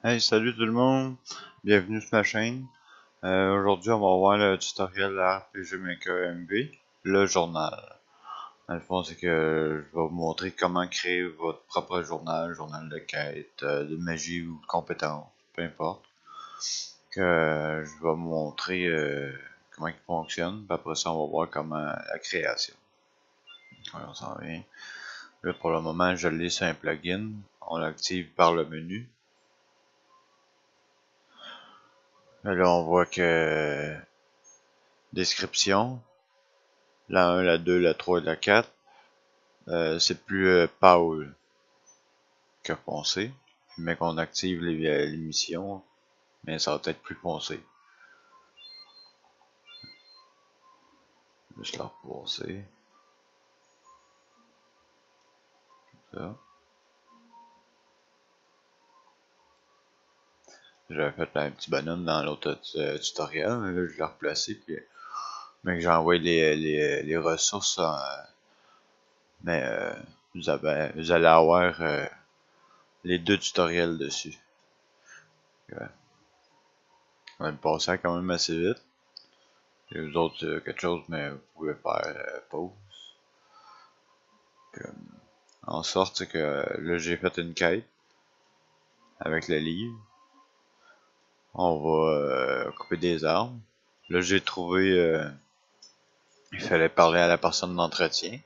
Hey, salut tout le monde, bienvenue sur ma chaîne. Aujourd'hui, on va voir le tutoriel de RPG Maker MV, le journal. Dans le fond, c'est que je vais vous montrer comment créer votre propre journal, journal de quête, de magie ou de compétences, peu importe. Je vais vous montrer comment il fonctionne, puis après ça, on va voir comment la création. Alors, on s'en vient. Là, pour le moment, je l'ai sur un plugin. On l'active par le menu. Là, on voit que description, la 1, la 2, la 3 et la 4, c'est plus pâle que foncé. Mais qu'on active les missions, mais ça va être plus foncé. Juste la repousser. Ça. J'avais fait un petit bonhomme dans l'autre tutoriel, mais là je l'ai replacé, puis mais que j'ai envoyé les ressources, mais vous allez avoir les deux tutoriels dessus. Ouais. On va le passer quand même assez vite. Et vous autres, quelque chose, mais vous pouvez faire pause. Puis, en sorte, c'est que là, j'ai fait une quête avec le livre. On va couper des arbres. Là, j'ai trouvé... il fallait parler à la personne d'entretien.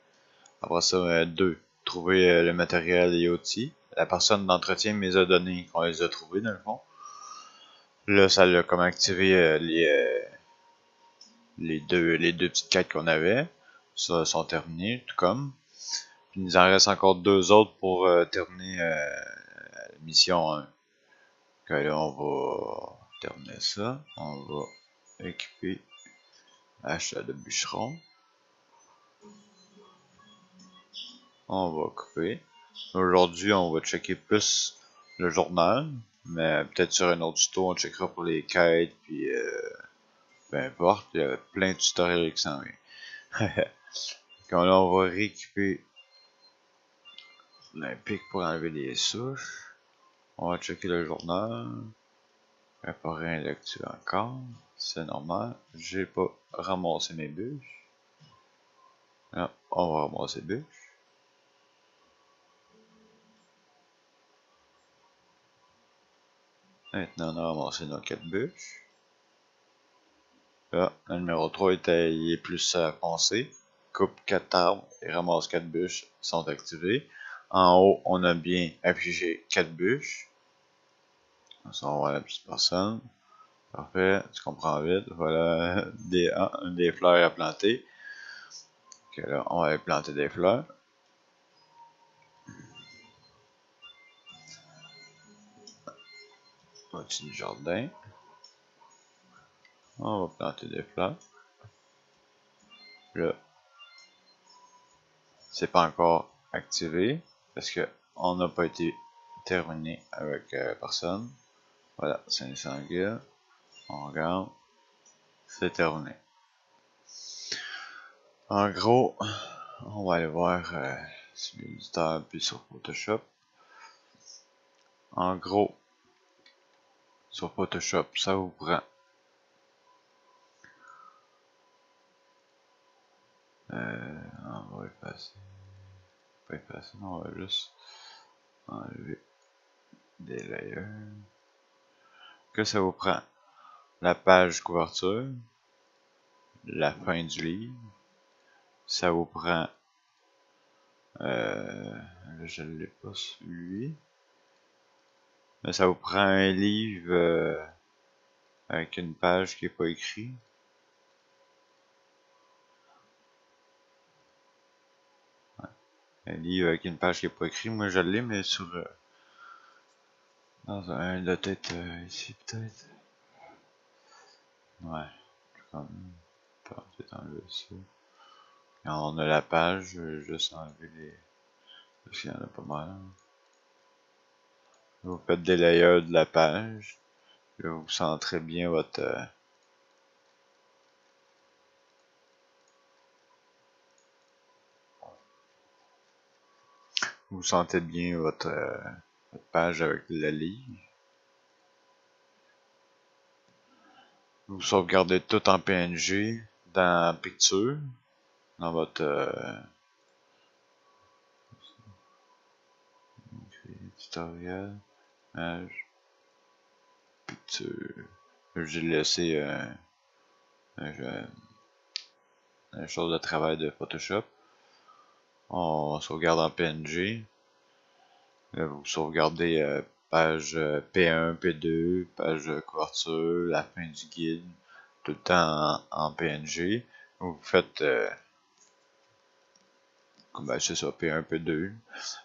Après ça, deux. Trouver le matériel et outils. La personne d'entretien me les a donnés, qu'on les a trouvés dans le fond. Là, ça l'a comme activé les deux petites quêtes qu'on avait. Ça sont terminées, tout comme. Puis il nous en reste encore deux autres pour terminer la mission 1. Donc là, on va terminer ça. On va équiper achat de bûcheron. On va couper. Aujourd'hui, on va checker plus le journal. Mais peut-être sur un autre tuto, on checkera pour les quêtes. Puis peu importe. Il y a plein de tutoriels qui s'en viennent. Comme là, on va rééquiper l'impic pour enlever les souches. On va checker le journal. Préparer un lecture encore. C'est normal. J'ai pas ramassé mes bûches. Là, on va ramasser les bûches. Maintenant, on a ramassé nos 4 bûches. Là, le numéro 3 il est plus foncé. Coupe 4 arbres et ramasse 4 bûches sont activés. En haut, on a bien affiché 4 bûches. Ça, on voit la petite personne. Parfait, tu comprends vite. Voilà des fleurs à planter. Ok, là, on va aller planter des fleurs. Au-dessus du jardin. On va planter des fleurs. Là, c'est pas encore activé parce que on n'a pas été terminé avec personne. Voilà, 500 guilds. On regarde. C'est terminé. En gros, on va aller voir sur l'éditeur puis sur Photoshop. En gros, sur Photoshop, ça vous prend on va effacer. Pas effacer, non, on va juste enlever des layers. Que ça vous prend la page couverture, la fin du livre, ça vous prend là je ne l'ai pas celui, mais ça vous prend un livre avec une page qui est pas écrite. Ouais. Un livre avec une page qui est pas écrite, moi je l'ai, mais sur dans un de tête ici peut-être. Ouais, comme peut-être enlever ça. Quand on a la page, je vais juste enlever les. Parce qu'il y en a pas mal. Vous faites des layers de la page. Là, vous centrez bien votre. Vous sentez bien votre page avec le livre. Vous sauvegardez tout en PNG dans Picture, dans votre tutoriel, image, Picture. J'ai laissé une chose de travail de Photoshop. On sauvegarde en PNG. Là, vous sauvegardez page P1, P2, page couverture, la fin du guide, tout le temps en PNG. Vous faites ben, c'est ça, P1, P2.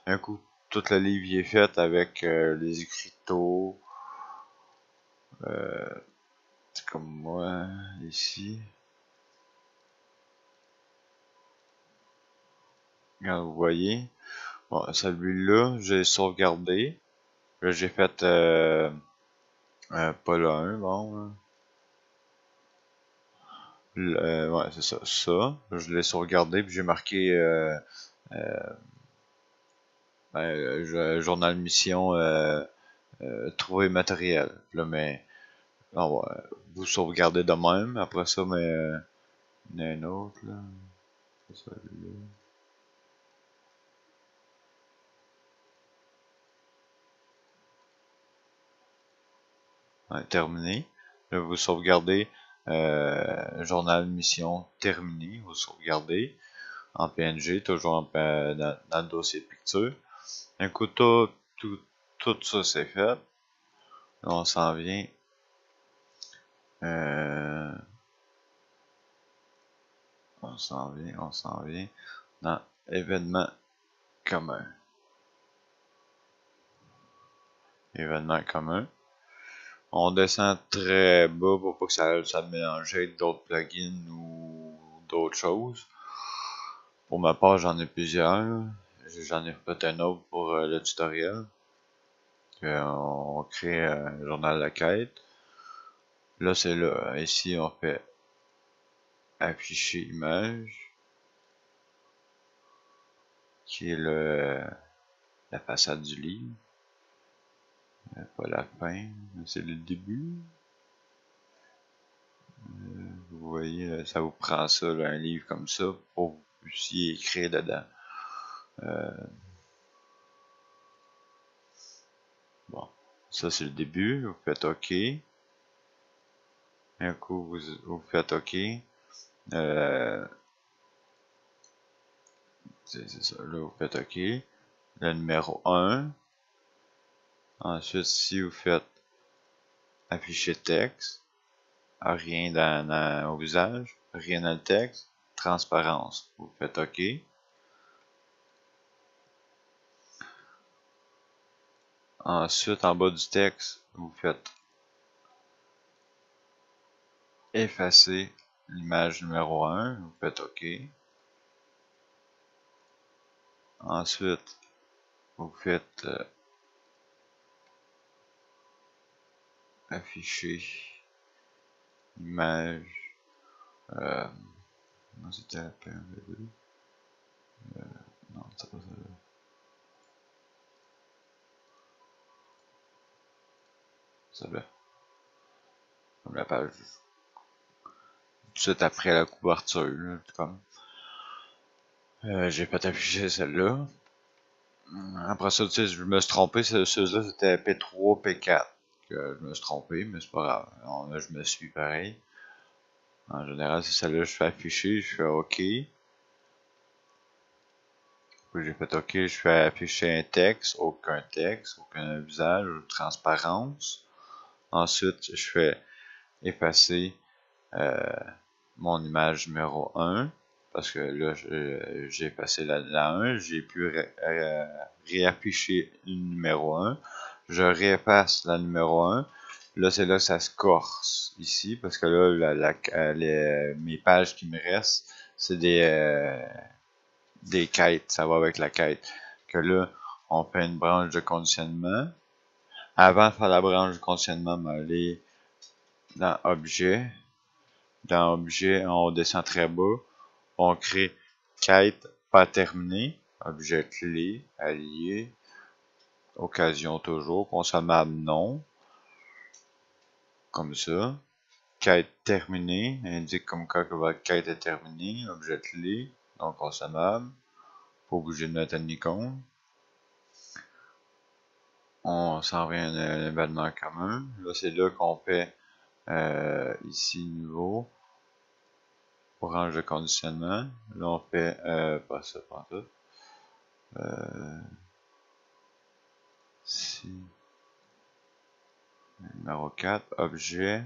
Un coup, tout le livre est fait avec les écriteaux. C'est comme moi, ici. Quand vous voyez. Bon, celui-là, j'ai sauvegardé. Là, j'ai fait pas le 1, bon. Ouais, c'est ça. Ça, je l'ai sauvegardé, puis j'ai marqué journal mission trouver matériel. Là, mais non, ouais, vous sauvegardez de même. Après ça, mais il y en a un autre là. C'est celui-là. Ouais, terminé. Là, vous sauvegardez journal mission terminé. Vous sauvegardez en PNG, toujours dans le dossier picture. Un coup, tout ça c'est fait. Là, on s'en vient. Euh, on s'en vient dans événement commun. Événement commun. On descend très bas pour pas que ça mélange avec d'autres plugins ou d'autres choses. Pour ma part, j'en ai plusieurs. J'en ai fait un autre pour le tutoriel. On crée un journal de quête. Là, c'est là. Ici, on fait afficher image, qui est la façade du livre. Pas la fin, mais c'est le début. Vous voyez, ça vous prend ça, là, un livre comme ça, pour que vous puissiez écrire dedans. Bon, ça c'est le début, vous faites OK. Un coup, vous faites OK. C'est ça, là vous faites OK. Le numéro 1. Ensuite, si vous faites afficher texte, rien au visage, rien dans le texte, transparence, vous faites OK. Ensuite, en bas du texte, vous faites effacer l'image numéro 1, vous faites OK. Ensuite, vous faites afficher image. Non, c'était la PMV2. Non, c'est pas ça. Ça là. Comme la page. Tout de suite après la couverture, là, comme. J'ai pas affiché celle-là. Après ça, tu sais, je me suis trompé. Ceux-là, c'était P3, P4. Que je me suis trompé, mais c'est pas grave. Alors, là, je me suis pareil. En général, c'est celle-là que je fais afficher. Je fais OK. Puis j'ai fait OK. Je fais afficher un texte, aucun visage, transparence. Ensuite, je fais effacer mon image numéro 1. Parce que là, j'ai effacé la 1. J'ai pu réafficher le numéro 1. Je réefface la numéro 1. Là, c'est là que ça se corse ici. Parce que là, mes pages qui me restent, c'est des quêtes. Ça va avec la quête. Que là, on fait une branche de conditionnement. Avant de faire la branche de conditionnement, on va aller dans Objet. Dans Objet, on descend très bas. On crée quête pas terminée, objet clé, allié, occasion toujours, consommable non, comme ça. quête terminée, indique comme quoi que votre quête est terminée, objet clé, non consommable, pas obligé de mettre un icône. On s'en vient à un événement commun. Là, c'est là qu'on fait ici nouveau, branche de conditionnement. Là, on fait pas ça, pas tout. Ici, numéro 4, objet.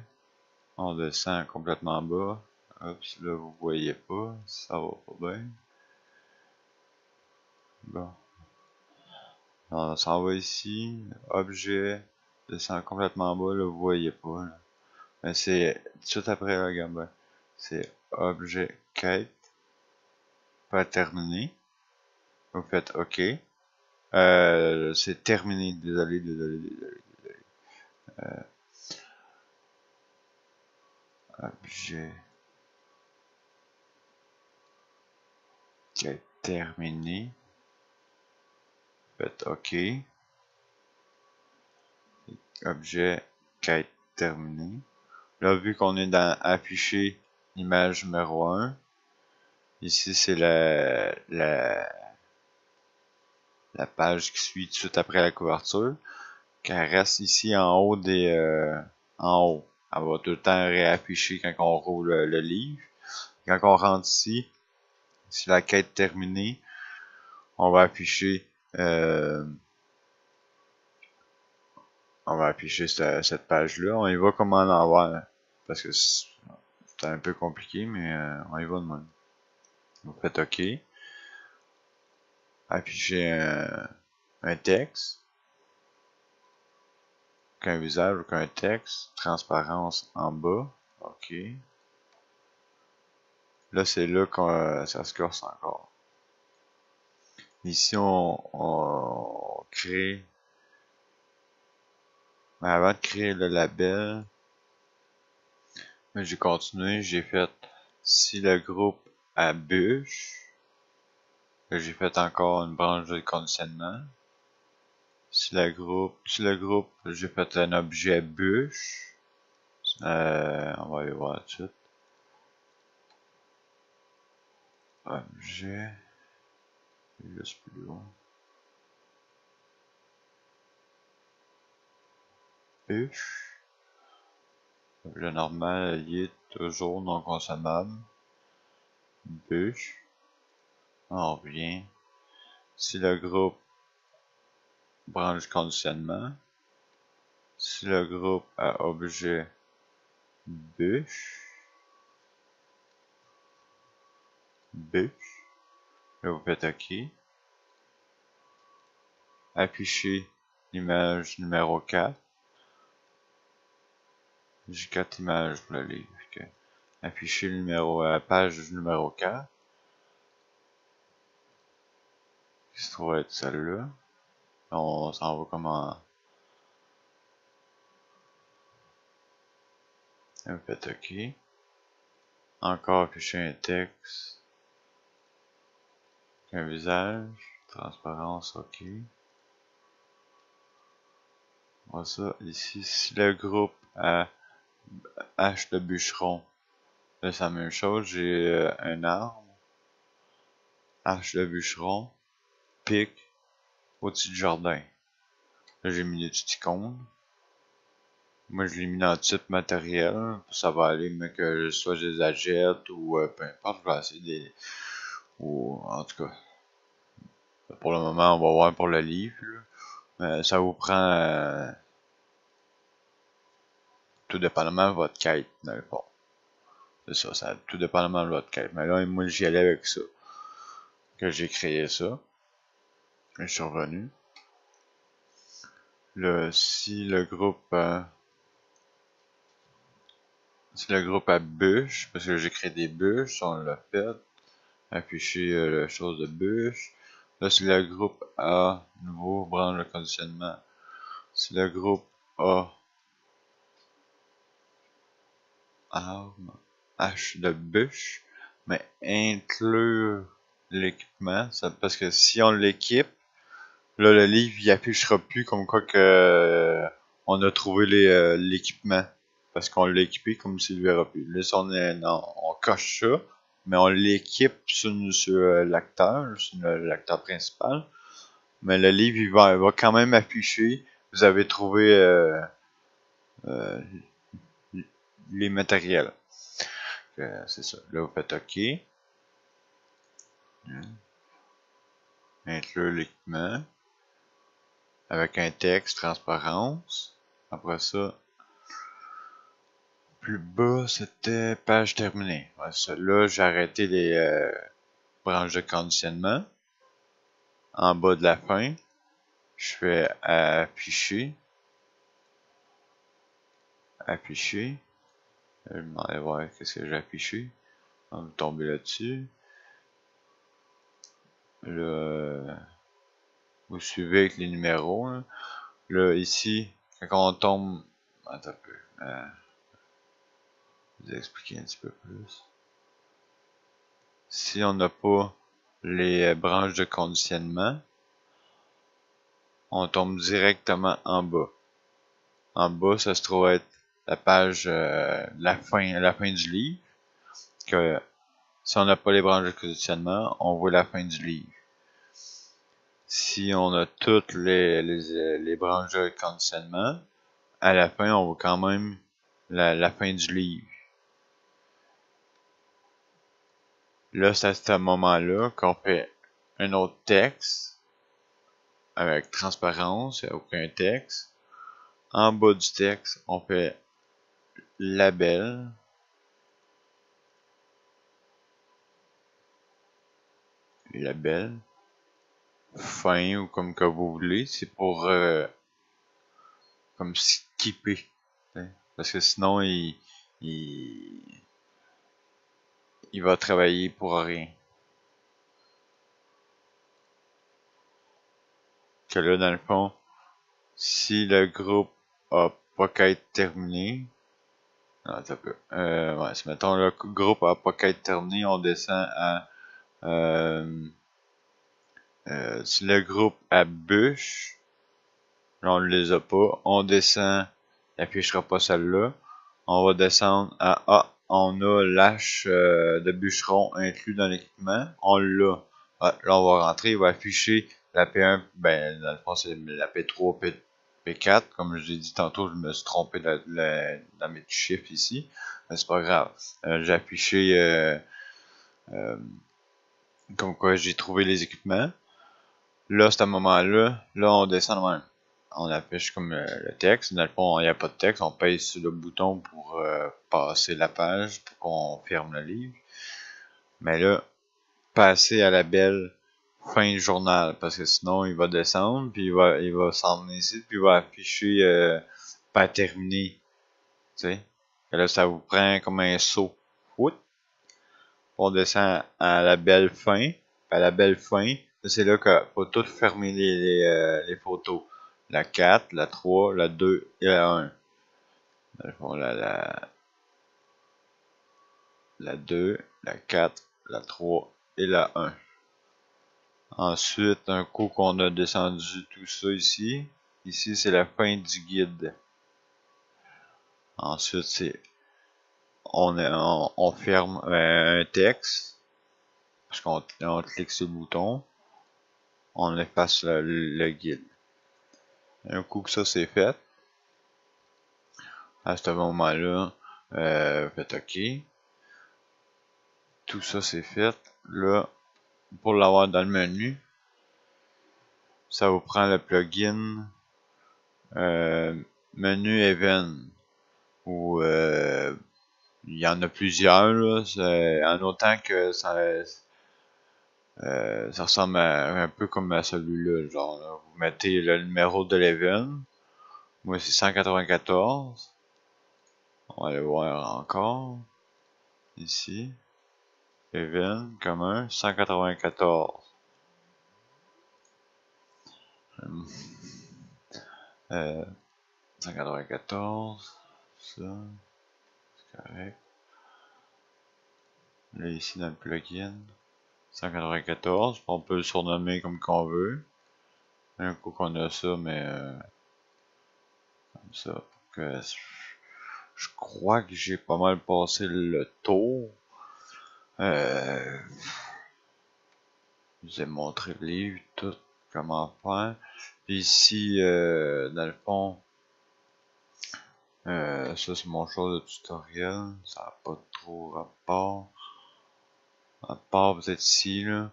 On descend complètement bas. Oups, là, vous voyez pas. Ça va pas bien. Bon. On s'en va ici. Objet. Descend complètement bas. Là, vous voyez pas. Là. Mais c'est tout après la gamme. C'est objet quête. Pas terminé. Vous faites OK. C'est terminé. Désolé. Objet quête terminé. Faites OK. Objet quête terminé. Là, vu qu'on est dans afficher image numéro 1, ici c'est la page qui suit tout de suite après la couverture, qu'elle reste ici en haut en haut. Elle va tout le temps réafficher quand on roule le livre. Quand on rentre ici, si la quête est terminée, on va afficher cette page-là. On y va comme en envers, parce que c'est un peu compliqué, mais on y va de même. Vous faites OK. Afficher un texte, qu'un visage ou qu'un texte, transparence en bas, OK. Là, c'est là que ça se corse encore. Ici, on crée, mais avant de créer le label, j'ai continué, j'ai fait si le groupe a bûche, j'ai fait encore une branche de conditionnement. Si le groupe, j'ai fait un objet bûche. On va aller voir tout de suite. Objet. Juste plus loin. Bûche. Objet normal lié toujours non consommable. Bûche. On revient. Si le groupe branche conditionnement. Si le groupe a objet bûche. Bûche. Là, vous faites OK. Afficher l'image numéro 4. J'ai 4 images pour le livre. Okay. Afficher la page numéro 4. Qui se trouve être celle-là. On s'en va comme en... Vous faites OK. Encore afficher un texte. Un visage. Transparence, OK. On va ça ici. Si le groupe a H de bûcheron, là c'est la même chose. J'ai un arbre. H de bûcheron. Pic. Au-dessus du jardin. Là j'ai mis des petites icônes. Moi je l'ai mis dans type matériel. Ça va aller, mais que soit je les achète ou peu importe, je vais essayer des. Ou en tout cas. Pour le moment, on va voir pour le livre. Mais ça vous prend tout dépendamment de votre quête, dans le fond. C'est ça, tout dépendamment de votre quête. Mais là, moi j'y allais avec ça. Que j'ai créé ça. Je suis revenu. Si le groupe a bûche, parce que j'ai créé des bûches, on l'a fait. Afficher la chose de bûche. Là, si le groupe A, nouveau, branche de conditionnement. Si le groupe A, arme, H de bûche, mais inclure l'équipement, parce que si on l'équipe, là, le livre, il affichera plus comme quoi que on a trouvé l'équipement. parce qu'on l'a équipé comme s'il ne verra plus. Là, si on coche ça, mais on l'équipe sur l'acteur, sur l'acteur principal. Mais le livre, il va quand même afficher. Vous avez trouvé euh, les matériels. C'est ça. Là, vous faites OK. Inclure l'équipement. Avec un texte, transparence. Après ça, plus bas, c'était page terminée. Ouais, ça, là, j'ai arrêté les branches de conditionnement. En bas de la fin, je fais afficher. Afficher. Je vais aller voir qu'est-ce que j'ai affiché. On va tomber là-dessus. Là, vous suivez avec les numéros. Hein. Là, ici, quand on tombe... Attends un peu. Je vais vous expliquer un petit peu plus. Si on n'a pas les branches de conditionnement, on tombe directement en bas. En bas, ça se trouve être la page, la fin du livre. Que si on n'a pas les branches de conditionnement, on voit la fin du livre. Si on a toutes les branches de conditionnement, à la fin, on voit quand même la fin du livre. Là, c'est à ce moment-là qu'on fait un autre texte avec transparence, il n'y a aucun texte. En bas du texte, on fait label. Label. Fin ou comme que vous voulez. C'est pour comme skipper. Hein? Parce que sinon, il va travailler pour rien. Que là, dans le fond, si le groupe a pas qu'à être terminé, non, ça peut. Ouais, si mettons le groupe a pas qu'à être terminé, on descend à si le groupe a bûche, là on les a pas, on descend, il affichera pas celle-là. On va descendre à on a l'hache de bûcheron inclus dans l'équipement, on l'a. Ah, là on va rentrer, il va afficher la P1, ben dans le fond c'est la P3, P4, comme je l'ai dit tantôt, je me suis trompé dans mes chiffres ici, mais c'est pas grave. J'ai affiché comme quoi j'ai trouvé les équipements. Là, à ce moment-là, là, on descend de même. On affiche comme le texte. Dans le fond, il n'y a pas de texte. On pèse sur le bouton pour passer la page, pour qu'on ferme le livre. Mais là, passer à la belle fin du journal, parce que sinon, il va descendre, puis il va s'en venir ici, puis il va afficher pas terminé. Tu sais? Et là, ça vous prend comme un saut. Oup. On descend à la belle fin. À la belle fin, c'est là qu'il faut tout fermer les photos. La 4, la 3, la 2 et la 1. Dans le fond, la 2, la 4, la 3 et la 1. Ensuite, un coup qu'on a descendu tout ça ici, c'est la fin du guide. Ensuite, on ferme un texte, parce qu'on clique sur le bouton, on efface le guide. Un coup que ça c'est fait, à ce moment-là, faites OK. Tout ça c'est fait. Là, pour l'avoir dans le menu, ça vous prend le plugin menu event, où il y en a plusieurs, là, en autant que ça ressemble un peu comme à celui-là. Genre, là, vous mettez le numéro de l'event. Moi, c'est 194. On va aller voir encore. Ici. Event commun 194. 194. Ça. C'est correct. Là, ici, dans le plugin. 194. On peut le surnommer comme qu'on veut. Un coup qu'on a ça, mais comme ça. Que Je crois que j'ai pas mal passé le tour. Je vous ai montré le livre, tout, comment faire. Puis ici, dans le fond, ça c'est mon choix de tutoriel. Ça n'a pas trop rapport. À part peut-être ici, là.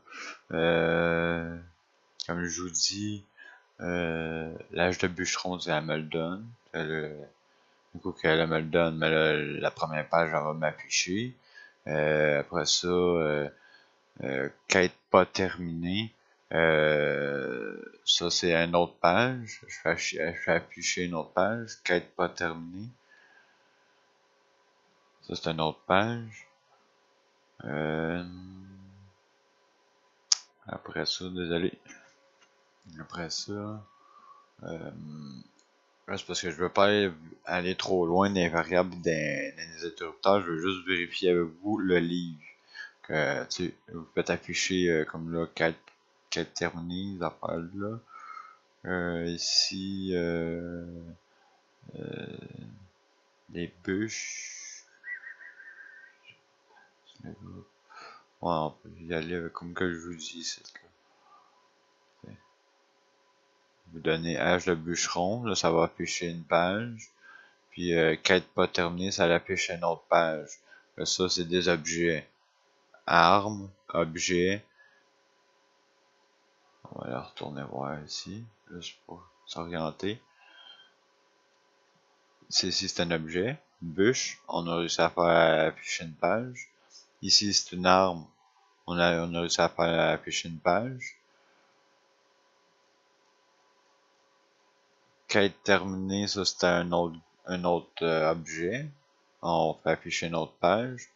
Comme je vous dis, l'âge de bûcheron, elle me le donne. Du coup, qu'elle me le donne, mais là, la première page, elle va m'afficher. Après ça, quête pas terminée. Ça, c'est une autre page. Je fais afficher une autre page. Quête pas terminée. Ça, c'est une autre page. Après ça, désolé. Après ça, là, c'est parce que je veux pas aller trop loin des variables dans les interrupteurs. Je veux juste vérifier avec vous le livre. Que, tu sais, vous faites afficher comme là, quête terminée, les affaires là. Ici, les bûches. Ouais, on peut y aller avec, comme que je vous dis, c'est là. Vous donnez H de bûcheron, là ça va afficher une page. Puis quête pas terminée, ça l'affiche une autre page. Là, ça c'est des objets. Armes, objets. On va aller retourner voir ici, juste pour s'orienter. Ici c'est un objet. Bûche, on a réussi à faire afficher une page. Ici c'est une arme, on a réussi à faire afficher une page. Quête terminée, ça c'était un autre objet. On fait afficher une autre page.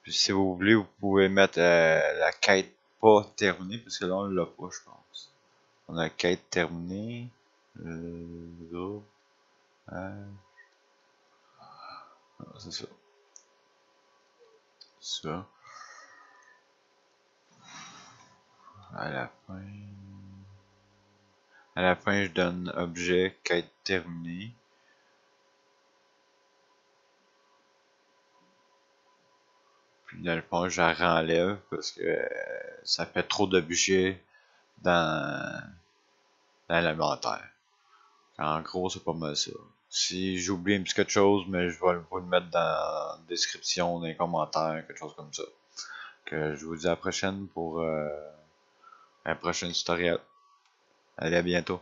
Puis si vous voulez, vous pouvez mettre la quête pas terminée, parce que là on l'a pas, je pense. On a quête terminée. Groupe. C'est ça. Ça. À la fin. À la fin, je donne objet, quête terminée. Puis dans le fond, je la renlève parce que ça fait trop d'objets dans l'inventaire. En gros, c'est pas mal ça. Si j'oublie un petit quelque chose, mais je vais vous le mettre dans la description, dans les commentaires, quelque chose comme ça. Que je vous dis à la prochaine pour un prochain tutoriel. Allez, à bientôt.